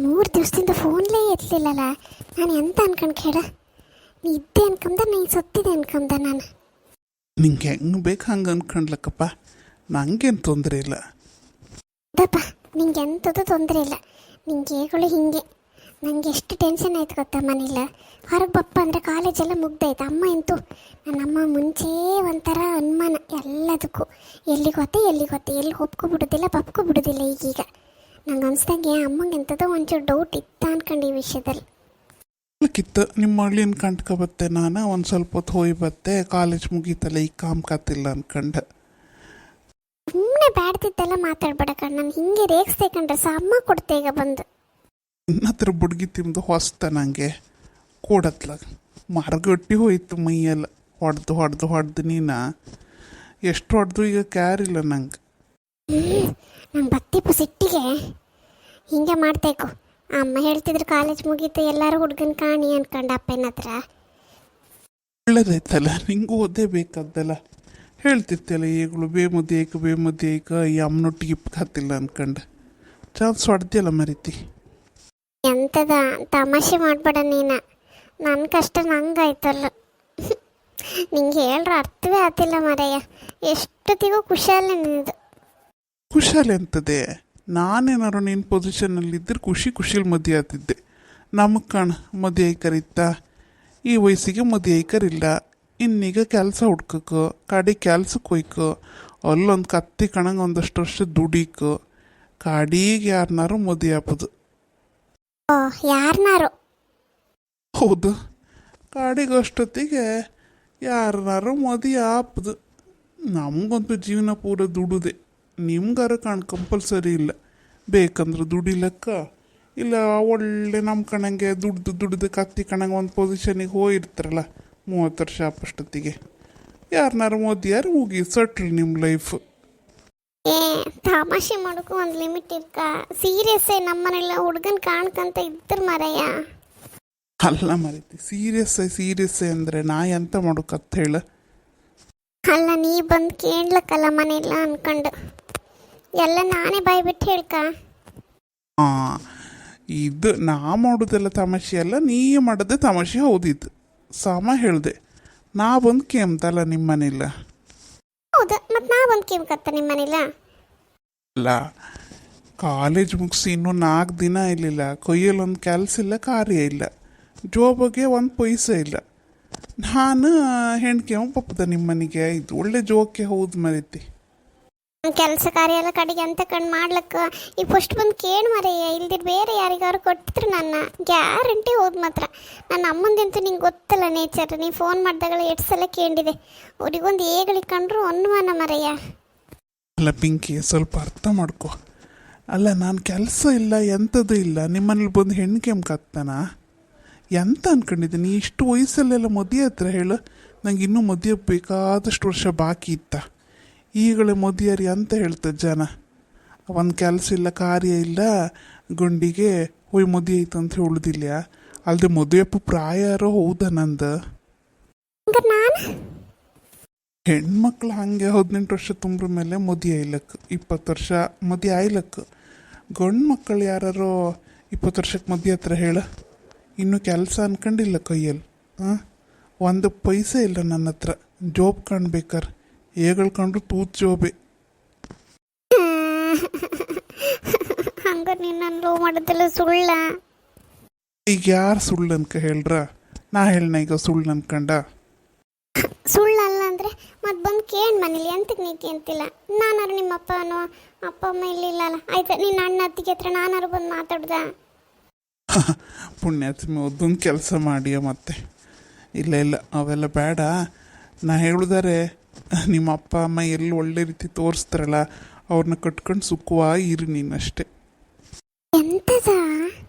3 ದಿವಸದಿಂದ ಫೋನ್ಲೇ ಎತ್ತಲಿಲ್ಲಲ್ಲ. ನಾನು ಎಂತ ಅನ್ಕೊಂಡು ಕೇಳ, ನೀ ಇದ್ದೆ ಅನ್ಕೊಂಡ, ನೀ ಸತ್ತಿದೆ ಅನ್ಕೊಂಡ ನಾನು. ನಿಂಗೆ ಹೆಂಗೆ ಬೇಕು ಹಂಗೆ ಅನ್ಕೊಂಡ್ಲಕ್ಕಪ್ಪ, ನಂಗೇನು ತೊಂದರೆ ಇಲ್ಲ. ಅದಪ್ಪ, ನಿಂಗೆ ಎಂಥದ್ದು ತೊಂದರೆ ಇಲ್ಲ. ನಿಂಗೆ ಹೇಗಳು ಹಿಂಗೆ. ನನಗೆ ಎಷ್ಟು ಟೆನ್ಷನ್ ಆಯ್ತು ಗೊತ್ತಾ ಮನೇಲಿ. ಹೊರಗೆ ಬಪ್ಪ ಅಂದರೆ ಕಾಲೇಜೆಲ್ಲ ಮುಗ್ದಾಯ್ತು. ಅಮ್ಮ ಅಂತೂ ನನ್ನಮ್ಮ ಮುಂಚೆ ಒಂಥರ ಅನುಮಾನ ಎಲ್ಲದಕ್ಕೂ. ಎಲ್ಲಿಗೊತ್ತೆ ಎಲ್ಲಿ ಒಪ್ಕೊಬಿಡೋದಿಲ್ಲ ಬಪ್ಕೊಬಿಡೋದಿಲ್ಲ. ಈಗೀಗ ನಂಗೆ ಅನ್ಸ್ದಂಗೆ ಅಮ್ಮಂಗೆ ಎಂಥದೋ ಒಂಚೂರು ಡೌಟ್ ಇತ್ತ ಅನ್ಕೊಂಡು ಈ ವಿಷಯದಲ್ಲಿ. ಕಿತ್ತು ನಿಮ್ಮ ಹಳ್ಳಿನ ಕಂಡ್ಕೊಬತ್ತೆ. ನಾನು ಒಂದು ಸ್ವಲ್ಪ ಹೊತ್ತು ಹೋಗಿ ಬತ್ತೆ, ಕಾಲೇಜ್ ಮುಗೀತಲ್ಲ, ಈಗ ಕಾಮ್ಕಾತಿಲ್ಲ ಅನ್ಕಂಡೆ. ಸುಮ್ಮನೆ ಬ್ಯಾಡ್ತಿದ್ದೆಲ್ಲ ಮಾತಾಡ್ಬೇಡ ಕಣ್. ನಾನು ಹಿಂಗೆ ರೇಗಿಸ್ದೆ ಕಂಡ್ರೆ ಅಮ್ಮ ಕೊಡ್ತೆ ಈಗ ಬಂದು. ನನ್ನ ಹತ್ರ ಬುಡ್ಗಿ ತಿಂದು ಹೊಸ್ತ ನಂಗೆ ಕೊಡತ್ಲ ಮರಗಟ್ಟಿ ಹೋಯ್ತು ಮೈಯೆಲ್ಲ. ಹೊಡೆದು ನೀನು ಎಷ್ಟು ಹೊಡೆದು ಈಗ ಕ್ಯಾರಿಲ್ಲ ನಂಗೆ. ನಂಗೆ ಬತ್ತಿಪ್ಪ ಸಿಟ್ಟಿಗೆ ಹಿಂಗೆ ಮಾಡ್ತೇಕು. ಅಮ್ಮ ಹೇಳ್ತಿದ್ರು ಕಾಲೇಜ್ ಮುಗೀತು, ಎಲ್ಲರೂ ಹುಡುಗನ ಕಾಣಿ ಅನ್ಕೊಂಡು ಅಪ್ಪನ ಹತ್ರ. ಒಳ್ಳೇದಾಯ್ತಲ್ಲ, ನಿಂಗೂ ಓದೇ ಬೇಕಾದ್ದಲ್ಲ. ಹೇಳ್ತಿತ್ತಲ್ಲ ಈಗಲೂ ಬೇಮದಿ ಐಕ ಈ ಅಮ್ಮನೊಟ್ಟಿಗೆ ಹತ್ತಿಲ್ಲ ಅನ್ಕಂಡು ಚಾನ್ಸ್ ಹೊಡೆದಿಲ್ಲ ಮರೀತಿ. ಎಂಥದ ತಮಾಷೆ ಮಾಡಬೇಡ ನೀನು. ನನ್ನ ಕಷ್ಟ ನಂಗಾಯ್ತಲ್ಲ. ನಿಂಗೆ ಹೇಳ್ರ ಅರ್ಥವೇ ಆಗ್ತಿಲ್ಲ ಮರಯ್ಯ. ಎಷ್ಟೊತ್ತಿಗೂ ಖುಷಿಯಲ್ಲೇ ನಿಂದು. ಖುಷಿಯಲ್ಲಿ ಅಂತದೆ, ನಾನೇನಾರು ನಿನ್ನ ಪೊಸಿಷನಲ್ಲಿದ್ದರೆ ಖುಷಿಲಿ ಮದುವೆ ಆಗ್ತಿದ್ದೆ. ನಮಗೆ ಕಾಣ ಮದುವೆ ಐಕರಿತ್ತ, ಈ ವಯಸ್ಸಿಗೆ ಮದುವೆ ಐಕರಿಲ್ಲ. ಇನ್ನೀಗ ಕೆಲಸ ಹುಡ್ಕಕ್ಕೆ, ಕಾಡಿ ಕೆಲ್ಸಕ್ಕೆ ಹೋಯ್ಕೊ, ಅಲ್ಲೊಂದು ಕತ್ತಿ ಕಣಂಗೆ ಒಂದಷ್ಟು ವರ್ಷ ದುಡಿಕೊ, ಕಾಡಿಗೆ ಯಾರನ್ನಾರು ಮದುವೆ ಹಾಕೋದು. ಓ, ಯಾರನ್ನಾರು? ಹೌದು, ಕಾಡಿಗೆ ಅಷ್ಟೊತ್ತಿಗೆ ಯಾರನ್ನಾರು ಮದುವೆ ಹಾಪದು. ನಮಗಂತೂ ಜೀವನ ಪೂರ ದುಡುದೆ. ನಿಮ್ಗಾರ ಕಂಪಲ್ಸರಿ ಇಲ್ಲ, ಬೇಕಂದ್ರೆ ದುಡಿಲಕ್ಕ. ಇಲ್ಲ ಒಳ್ಳೆ ನಮ್ಮ ಕಣಂಗೆ ದುಡ್ದು ಕತ್ತಿ ಕಣಂಗೆ ಒಂದು ಪೊಸಿಷನಿಗೆ ಹೋಗಿರ್ತಾರಲ್ಲ 30 ವರ್ಷ ಅಷ್ಟೊತ್ತಿಗೆ, ಯಾರನ್ನಾರು ಮದುವೆಯಾರು ಹೋಗಿ ಸಟ್ರಿ ನಿಮ್ಮ ಲೈಫ್. ಏ ತಮಾಷೆ ಮಾಡೋಕ್ಕೂ ಒಂದು ಲಿಮಿಟ್ ಇರ್ಕ. ಸೀರಿಯಸ್ಸೇ ನಮ್ಮನೆಲ್ಲ ಹುಡುಗನ ಕಾಣ್ಕಂತ ಇದ್ರ ಮರಯ್ಯ. ಅಲ್ಲ ಮರೀತಿ, ಸೀರಿಯಸ್ ಅಂದರೆ ನಾ ಎಂತ ಮಾಡೋಕತ್ತ ಹೇಳ. ಅಲ್ಲ, ನೀ ಬಂದು ಕೇಳ್ಲಕ್ಕಲ್ಲ ಮನೆಯಲ್ಲ ಅನ್ಕೊಂಡು ಎಲ್ಲ ನಾನೇ ಬಾಯಿ ಬಿಟ್ಟು ಹೇಳ್ಕ. ಹಾಂ, ಇದು ನಾ ಮಾಡೋದೆಲ್ಲ ತಮಾಷೆ ಅಲ್ಲ, ನೀ ಮಾಡೋದೇ ತಮಾಷೆ. ಹೌದಿದ್ದು ಸಮ ಹೇಳಿದೆ. ನಾ ಬಂದು ಕೇಮ್ತಲ್ಲ ನಿಮ್ಮ ಮನೆಯಲ್ಲ. ಹೌದು, ಮತ್ತು ನಾ ಬಂದು ಕೇಳ್ಕತ್ತ ನಿಮ್ಮ ಮನೆಯಲ್ಲ. ಅಲ್ಲ, ಕಾಲೇಜ್ ಮುಗಿಸಿ ಇನ್ನೂ 4 ದಿನ ಇರಲಿಲ್ಲ. ಕೊಯ್ಯಲ್ಲಿ ಒಂದು ಕೆಲಸ ಇಲ್ಲ, ಕಾರ್ಯ ಇಲ್ಲ, ಜೋಬಗೆ ಒಂದು ಪೈಸೆ ಇಲ್ಲ. ನಾನು ಹೆಣ್ಕೆ ಪಪ್ಪದ ನಿಮ್ಮ ಮನೆಗೆ. ಇದು ಒಳ್ಳೆ ಜೋಕೆ. ಹೌದು ಮರೀತಿ. ಕೆಲಸ ಕಾರ್ಯ ಎಲ್ಲ ಕಡೆಗೆ ಅಂತ ಕಣ್ಣು ಮಾಡ್ಲಕ್ಕ ಈಗ ಫಸ್ಟ್ ಬಂದು ಕೇಳಿ ಮರೆಯ. ಇಲ್ದಿರ ಬೇರೆ ಯಾರಿಗಾರು ಕೊಟ್ಟಿದ್ರು ನನ್ನ ಗ್ಯಾರಂಟಿ ಹೋದ್ ಮಾತ್ರ. ನನ್ನ ಅಮ್ಮಂದಂತೂ ನಿಂಗೆ ಗೊತ್ತಲ್ಲ ನೇಚರ್. ನೀ ಫೋನ್ ಮಾಡಿದಾಗಲ್ಲ 8 ಸಲ ಕೇಳಿದೆ. ಅವ್ರಿಗೊಂದು ಏಗಳಿಕೊಂಡ್ರು ಅನುಮಾನ ಮರೆಯ. ಅಲ್ಲ ಪಿಂಕಿ, ಸ್ವಲ್ಪ ಅರ್ಥ ಮಾಡ್ಕೊ. ಅಲ್ಲ, ನಾನು ಕೆಲಸ ಇಲ್ಲ, ಎಂಥದ್ದು ಇಲ್ಲ, ನಿಮ್ಮನೇಲಿ ಬಂದು ಹೆಣ್ಕೆಮ್ಕತ್ತಾನ ಎಂತ ಅನ್ಕೊಂಡಿದ್ದೀನಿ. ಇಷ್ಟು ವಯಸ್ಸಲ್ಲೆಲ್ಲ ಮದುವೆ ಹತ್ರ ಹೇಳು. ನಂಗೆ ಇನ್ನೂ ಮದುವೆ ಬೇಕಾದಷ್ಟು ವರ್ಷ ಬಾಕಿ ಇತ್ತ. ಈಗಲೇ ಮದುವೆಯಾರಿ ಅಂತ ಹೇಳ್ತದೆ ಜನ. ಒಂದು ಕೆಲಸ ಇಲ್ಲ, ಕಾರ್ಯ ಇಲ್ಲ, ಗುಂಡಿಗೆ ಹೋಯ್ ಮದುವೆ ಐತೆ ಅಂತ ಹೇಳುದಿಲ್ಲ. ಅಲ್ಲದೆ ಮದುವೆಪ್ಪು ಪ್ರಾಯಾರೋ ಹೌದಾ ನಂದು. ಹೆಣ್ಮಕ್ಳು ಹಾಗೆ 18 ವರ್ಷ ತುಂಬ್ರ ಮೇಲೆ ಮದುವೆ ಆಯ್ಲಕ್ಕೆ, 20 ವರ್ಷ ಮದುವೆ ಆಯ್ಲಕ್ಕೆ. ಗಂಡು ಮಕ್ಕಳು ಯಾರೋ 20 ವರ್ಷಕ್ಕೆ ಮದುವೆ ಹತ್ರ ಹೇಳ. ಇನ್ನೂ ಕೆಲಸ ಅನ್ಕೊಂಡಿಲ್ಲ ಕೈಯಲ್ಲಿ. ಒಂದು ಪೈಸೆ ಇಲ್ಲ ನನ್ನ ಹತ್ರ. ಜಾಬ್ ಕಾಣ್ಬೇಕಾರೆ ಹೇಗಳ್ಕೊಂಡ್ರು ತೂತ್ ಜೋಬೆ. ಹಂಗ ನಿನ್ನ ಲವ್ ಮಾಡೋದೆಲ್ಲ ಸುಳ್ಳ? ಈಗ ಯಾರು ಸುಳ್ಳು ಅನ್ಕ ಹೇಳ್ರ? ನಾ ಹೇಳನ ಈಗ ಸುಳ್ಳು ಅನ್ಕಂಡ? ಸುಳ್ಳಲ್ಲ ಅಂದರೆ ಮತ್ತೆ ಬಂದು ಕೇಳಿ ಮನೇಲಿ ಎಂತಕ್ಕೆ ನೀತಿ ಅಂತಿಲ್ಲ. ನಾನಾರು ನಿಮ್ಮ ಅಪ್ಪ ಅಮ್ಮ ಇಲ್ಲಿಲ್ಲ ಅಲ್ಲ. ಆಯ್ತು, ನಿನ್ನ ಅಣ್ಣ ಅತ್ತಿಗೆ ಹತ್ರ ನಾನಾರು ಬಂದು ಮಾತಾಡ್ದ. ಪುಣ್ಯಾತ್ಮೆ ಅದೊಂದು ಕೆಲಸ ಮಾಡಿಯ ಮತ್ತೆ. ಇಲ್ಲ ಅವೆಲ್ಲ ಬೇಡ. ನಾ ಹೇಳಿದಾರೆ ನಿಮ್ಮ ಅಪ್ಪ ಅಮ್ಮ ಎಲ್ಲಿ ಒಳ್ಳೆ ರೀತಿ ತೋರಿಸ್ತಾರಲ್ಲ ಅವ್ರನ್ನ ಕಟ್ಕೊಂಡು ಸುಖವಾಗಿ ಇರು ನೀನಷ್ಟೇ. ಎಂತದ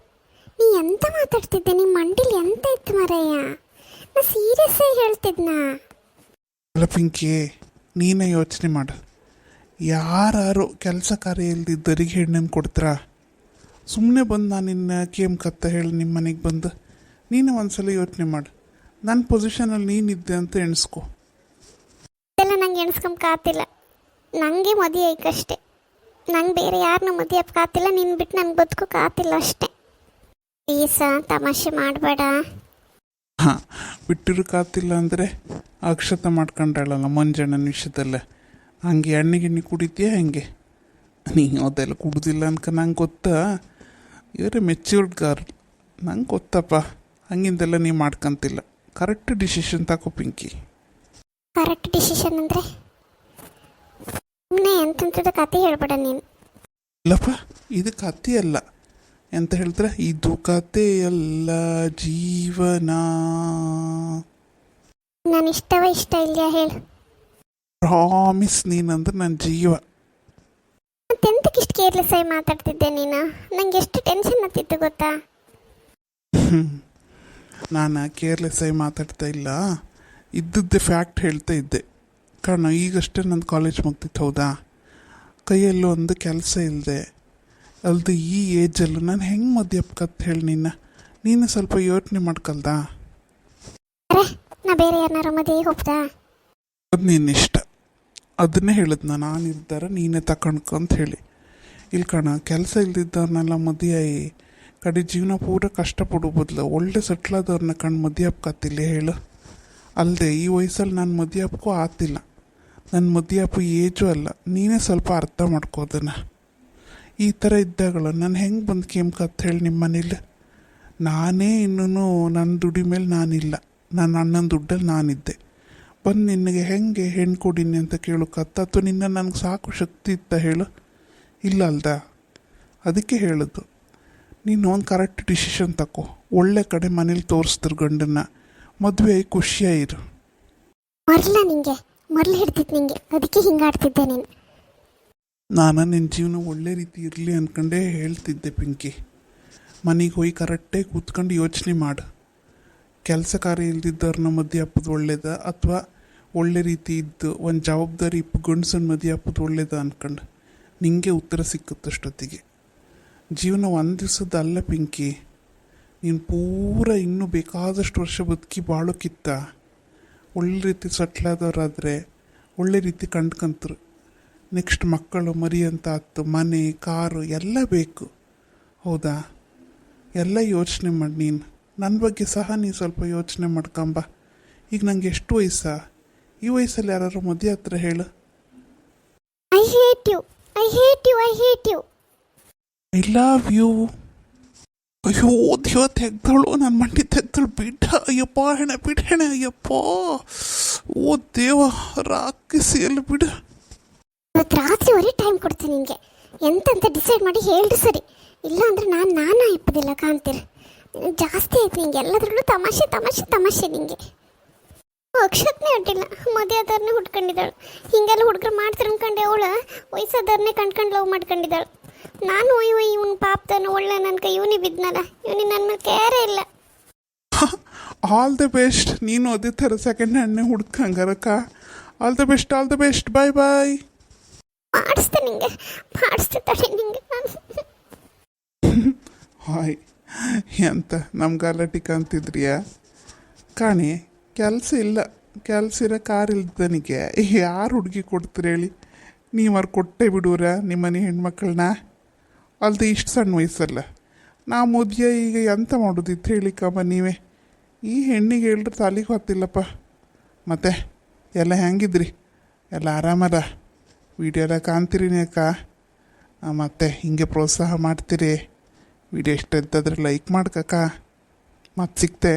ನೀ ಎಂತ ಮಾತಾಡ್ತಿದ್ದೆ? ನಿಮ್ಮ ಮಂಡಿಲಿ ಎಂತ ಇತ್ತು ಮರಯ್ಯ? ನಾ ಸೀರಿಯಸ್ ಆಗಿ ಹೇಳ್ತಿದ್ನ. ಅಲ್ಲ ಪಿಂಕಿ, ನೀನೇ ಯೋಚನೆ ಮಾಡು. ಯಾರು ಕೆಲಸ ಕಾರ್ಯ ಇಲ್ದಿದ್ದರಿಗೆ ಹೆಣ್ಣನ್ನು ಕೊಡ್ತೀರಾ? ಸುಮ್ಮನೆ ಬಂದು ನಾನು ನಿನ್ನ ಕೇಮ್ಕತ್ತ ಹೇಳಿ ನಿಮ್ಮ ಮನೆಗೆ ಬಂದು ನೀನೇ ಒಂದ್ಸಲ ಯೋಚನೆ ಮಾಡು. ನನ್ನ ಪೊಸಿಷನಲ್ಲಿ ನೀನಿದ್ದೆ ಅಂತ ಎಣಿಸ್ಕೊ. ಇದೆಲ್ಲ ನಂಗೆ ಎಣಿಸ್ಕೊಂಬಕಾತಿಲ್ಲ. ನನಗೆ ಮದುವೆ ಐಕಷ್ಟೇ. ನಂಗೆ ಬೇರೆ ಯಾರನ್ನ ಮದುವೆ ಹಾಕಾತಿಲ್ಲ. ನಿನ್ನ ಬಿಟ್ಟು ನಂಗೆ ಬದುಕೋಕ್ಕಾತಿಲ್ಲ ಅಷ್ಟೇ. ಪ್ಲೀಸ ತಮಾಷೆ ಮಾಡಬೇಡ. ಹಾಂ, ಬಿಟ್ಟಿರೋಕ್ಕಾತಿಲ್ಲ ಅಂದರೆ ಅಕ್ಷತ ಮಾಡ್ಕೊಂಡಾಳಲ್ಲ ಮಂಜಣ್ಣನ ವಿಷಯದಲ್ಲೇ, ಹಂಗೆ ಎಣ್ಣೆ ಗಿಣ್ಣೆ ಕುಡಿತೀಯ ಹೆಂಗೆ? ನೀನು ಅದೆಲ್ಲ ಕುಡ್ದಿಲ್ಲ ಅನ್ಕ ನಂಗೆ ಗೊತ್ತಾ, ಇವರೇ ಮೆಚ್ಯೂರ್ಡ್ ಗರ್ಲ್, ನಂಗೆ ಗೊತ್ತಪ್ಪ. ಹಂಗಿಂದೆಲ್ಲ ನೀವು ಮಾಡ್ಕೊಂತಿಲ್ಲ. ಕರೆಕ್ಟ್ ಡಿಸಿಷನ್ ತಗೋ ಪಿಂಕಿ. ಕರೆಕ್ಟ್ ಡಿಸಿಷನ್ ಅಂದರೆ ಸುಮ್ಮನೆ ಎಂತೆಂಥದ್ದು ಕತೆ ಹೇಳ್ಬೇಡ ನೀನು. ಇಲ್ಲಪ್ಪ, ಇದು ಕತೆ ಅಲ್ಲ. ಎಂತ ಹೇಳ್ತಾರೆ, ಇದು ಕತೆಯಲ್ಲ ಜೀವನ. ನಾನು ಇಷ್ಟ ಇಲ್ಲ ಹೇಳು. ಪ್ರಾಮಿಸ್, ನೀನಂದ್ರೆ ನನ್ನ ಜೀವ. ಮತ್ತೆಂತಕ್ಕೆ ಇಷ್ಟು ಕೇರ್ಲೆಸ್ ಆಗಿ ಮಾತಾಡ್ತಿದ್ದೆ ನೀನು? ನಂಗೆ ಎಷ್ಟು ಟೆನ್ಷನ್ ಆಗ್ತಿತ್ತು ಗೊತ್ತಾ? ನಾನು ಕೇರ್ಲೆಸ್ ಆಗಿ ಮಾತಾಡ್ತಾ ಇಲ್ಲ, ಇದ್ದದ್ದೇ ಫ್ಯಾಕ್ಟ್ ಹೇಳ್ತಾ ಇದ್ದೆ. ಕಾರಣ ಈಗಷ್ಟೇ ನನ್ನ ಕಾಲೇಜ್ ಮುಗ್ದಿತ್ತು, ಹೌದಾ? ಕೈಯಲ್ಲೂ ಒಂದು ಕೆಲಸ ಇಲ್ಲದೆ ಅಲ್ದು ಈ ಏಜಲ್ಲೂ ನಾನು ಹೆಂಗೆ ಮದುವೆ ಅಪ್ಕತ್ ಹೇಳಿ ನೀನು ಸ್ವಲ್ಪ ಯೋಚನೆ ಮಾಡ್ಕಲ್ದಾ? ಅರೆ, ನಾ ಬೇರೆ ಯಾರನ್ನಾರ ಮದುವೆಗೆ ಹೋಗ್ತಾ? ಅದು ನಿನ್ನಿಷ್ಟ. ಅದನ್ನೇ ಹೇಳಿದ್ ನಾನು, ಆ ನಿರ್ಧಾರ ನೀನೇ ತಗೊಂಡ್ಕೊಂತ ಹೇಳಿ. ಇಲ್ಲಿ ಕಣ, ಕೆಲಸ ಇಲ್ದಿದ್ದವ್ರನ್ನೆಲ್ಲ ಮದುವೆ ಕಡೆ ಜೀವನ ಪೂರ ಕಷ್ಟಪಡೋ ಬದಲು ಒಳ್ಳೆ ಸೆಟ್ಲಾದವ್ರನ್ನ ಕಂಡು ಮದುವೆ ಅಪ್ಕತ್ತಿಲ್ಲ ಹೇಳು. ಅಲ್ಲದೆ ಈ ವಯಸ್ಸಲ್ಲಿ ನಾನು ಮದುವೆ ಅಪ್ಕೋ ಆತಿಲ್ಲ. ನನ್ನ ಮದುವೆ ಅಪ್ಪು ಏಜು ಅಲ್ಲ, ನೀನೇ ಸ್ವಲ್ಪ ಅರ್ಥ ಮಾಡ್ಕೋದನ್ನ. ಈ ಥರ ಇದ್ದಾಗಳು ನಾನು ಹೆಂಗೆ ಬಂದು ಕೇಮ್ಕತ್ ಹೇಳಿ ನಿಮ್ಮ ಮನೇಲಿ? ನಾನೇ ಇನ್ನೂ ನನ್ನ ದುಡಿ ಮೇಲೆ ನಾನಿಲ್ಲ, ನನ್ನ ಅಣ್ಣನ ದುಡ್ಡಲ್ಲಿ ನಾನಿದ್ದೆ. ಬಂದು ನಿನಗೆ ಹೆಂಗೆ ಹೆಣ್ಣು ಕೊಡೀನಿ ಅಂತ ಕೇಳೋಕತ್ತ, ಅಥವಾ ನಿನ್ನ ನನಗೆ ಸಾಕು ಶಕ್ತಿ ಇತ್ತ ಹೇಳು? ಇಲ್ಲ ಅಲ್ದ? ಅದಕ್ಕೆ ಹೇಳೋದು, ನೀನು ಒಂದು ಕರೆಕ್ಟ್ ಡಿಸಿಷನ್ ತಗೋ. ಒಳ್ಳೆ ಕಡೆ ಮನೇಲಿ ತೋರಿಸ್ತಾರೆ ಗಂಡನ್ನ, ಮದುವೆ ಆಗಿ ಖುಷಿಯಾಗಿರು. ಮರಲ ನಿಂಗೆ ಮರಳು ಹಿಡ್ತಿತ್ತು ನಿಂಗೆ, ಅದಕ್ಕೆ ಹಿಂಗಾಡ್ತಿದ್ದೆ ನೀನು. ನಾನು ನಿನ್ನ ಜೀವನ ಒಳ್ಳೆ ರೀತಿ ಇರಲಿ ಅಂದ್ಕೊಂಡೇ ಹೇಳ್ತಿದ್ದೆ ಪಿಂಕಿ. ಮನೆಗೆ ಹೋಗಿ ಕರೆಕ್ಟಾಗಿ ಕೂತ್ಕೊಂಡು ಯೋಚನೆ ಮಾಡು. ಕೆಲಸ ಕಾರ್ಯ ಇಲ್ದಿದ್ದವ್ರನ್ನ ಮದುವೆ ಹಾಕೋದು ಒಳ್ಳೇದ, ಅಥವಾ ಒಳ್ಳೆ ರೀತಿ ಇದ್ದು ಒಂದು ಜವಾಬ್ದಾರಿ ಇಪ್ಪು ಗಂಡಸನ್ನ ಮದುವೆ ಹಾಕೋದು ಒಳ್ಳೇದ ಅಂದ್ಕೊಂಡು ನಿಂಗೆ ಉತ್ತರ ಸಿಕ್ಕುತ್ತಷ್ಟೊತ್ತಿಗೆ. ಜೀವನ ಒಂದು ದಿವಸದ ಅಲ್ಲ ಪಿಂಕಿ, ನೀನು ಪೂರ ಇನ್ನೂ ಬೇಕಾದಷ್ಟು ವರ್ಷ ಬದುಕಿ ಬಾಳೋಕ್ಕಿತ್ತ ಒಳ್ಳೆ ರೀತಿ ಸೆಟ್ಲಾದವರಾದರೆ ಒಳ್ಳೆ ರೀತಿ ಕಂಡ್ಕಂತರು. ನೆಕ್ಸ್ಟ್ ಮಕ್ಕಳು ಮರಿ ಅಂತ ಆಯ್ತು, ಮನೆ ಕಾರು ಎಲ್ಲ ಬೇಕು, ಹೌದಾ? ಎಲ್ಲ ಯೋಚನೆ ಮಾಡಿ ನೀನು. ನನ್ನ ಬಗ್ಗೆ ಸಹ ನೀನು ಸ್ವಲ್ಪ ಯೋಚನೆ ಮಾಡ್ಕೊಂಬ. ಈಗ ನಂಗೆ ಎಷ್ಟು ವಯಸ್ಸಾ? ಈ ವಯಸ್ಸಲ್ಲಿ ಯಾರು ಮದುವೆ ಹತ್ರ ಹೇಳು? I hate you, I hate you, I hate you. I love you. ಅಯ್ಯೋ ದೇವ, ತೆಗ್ದವಳು ನನ್ನ ಮಂಡಿ ತೆಗ್ದಳು, ಬಿಡ ಅಯ್ಯಪ್ಪ, ಹೆಣೆ ಬಿಡ, ಹೆಣೆ ಅಯ್ಯಪ್ಪ. ಓ ದೇವ, ರಾಕಿಸಿ ಎಲ್ಲ ಬಿಡು. ಇವತ್ತು ರಾತ್ರಿವರೆಗೆ ಟೈಮ್ ಕೊಡ್ತೀನಿ ನಿನಗೆ. ಎಂತಂತ ಡಿಸೈಡ್ ಮಾಡಿ ಹೇಳ್ರಿ ಸರಿ, ಇಲ್ಲ ಅಂದರೆ ನಾನು ಇಪ್ಪದಿಲ್ಲ ಕಾಣ್ತೀರ. ಜಾಸ್ತಿ ಆಯ್ತು ನಿಂಗೆ, ಎಲ್ಲದ್ರಲ್ಲೂ ತಮಾಷೆ ತಮಾಷೆ ತಮಾಷೆ ನಿಂಗೆ. ಅಕ್ಷತ್ನೇ ಹೊಟ್ಟಿಲ್ಲ, ಮದುವೆ ಆದವ್ರನ್ನೇ ಹುಡ್ಕೊಂಡಿದ್ದಾಳು. ಹಿಂಗೆಲ್ಲ ಹುಡುಗರು ಮಾಡ್ತಾರೆ ಅನ್ಕೊಂಡೆ, ಅವಳು ವಯಸ್ಸಾದವ್ರನ್ನೇ ಕಂಡ್ಕೊಂಡು ಲವ್ ಮಾಡ್ಕೊಂಡಿದ್ದಾಳು. ನಾನು ಇವನು ಪಾಪದನು ಒಳ್ಳೆ ನನ್ನ ಕೈ ಇವನಿ ಬಿದ್ನಲ್ಲ, ಇವನಿಗೆ ನನ್ನ ಮೇಲೆ ಕೇರೇ ಇಲ್ಲ. All the best. ನೀನು ಅದೇ ಥರ ಸೆಕೆಂಡ್ ಹ್ಯಾಂಡ್ನೇ ಹುಡ್ಕಂಗಾರಕ್ಕ. All the best, all the best. Bye bye. ಮಾಡಿಸ್ತೆ ನಿಂಗೆ, ಮಾಡಿಸ್ತೆ ತಡೆ ನಿಂಗೆ ನಾನು. ಹಾಯ್, ಎಂತ ನಮ್ಮ ಗಲಾಟಿಕ ಅಂತಿದ್ರಿಯಾ? ಕಾಣಿ, ಕೆಲಸ ಇಲ್ಲ, ಕೆಲಸ ಇರೋ ಕಾರ್ ಇಲ್ದನಿಗೆ ಯಾರು ಹುಡುಗಿ ಕೊಡ್ತೀರಿ ಹೇಳಿ? ನೀವಾರು ಕೊಟ್ಟೆ ಬಿಡೂರ ನಿಮ್ಮನೆ ಹೆಣ್ಮಕ್ಳನ್ನ? ಅಲ್ದೆ ಇಷ್ಟು ಸಣ್ಣ ವಯಸ್ಸಲ್ಲ ನಾ ಮದುವೆ. ಈಗ ಎಂತ ಮಾಡೋದಿತ್ತು ಹೇಳಿಕಮ್ಮ ನೀವೇ? ಈ ಹೆಣ್ಣಿಗೆ ಹೇಳಿದ್ರೆ ತಾಲಿಗೆ ಹೊತ್ತಿಲ್ಲಪ್ಪ. ಮತ್ತೆ ಎಲ್ಲ ಹೆಂಗಿದ್ರಿ? ಎಲ್ಲ ಆರಾಮದ? ವಿಡಿಯೋ ಎಲ್ಲ ಕಾಣ್ತೀರಿನಿ ಅಕ್ಕ? ಮತ್ತೆ ಹಿಂಗೆ ಪ್ರೋತ್ಸಾಹ ಮಾಡ್ತೀರಿ? ವಿಡಿಯೋ ಇಷ್ಟ ಇದ್ದಾದ್ರೆ ಲೈಕ್ ಮಾಡ್ಕಕ್ಕ. ಮತ್ತೆ ಸಿಗ್ತೆ.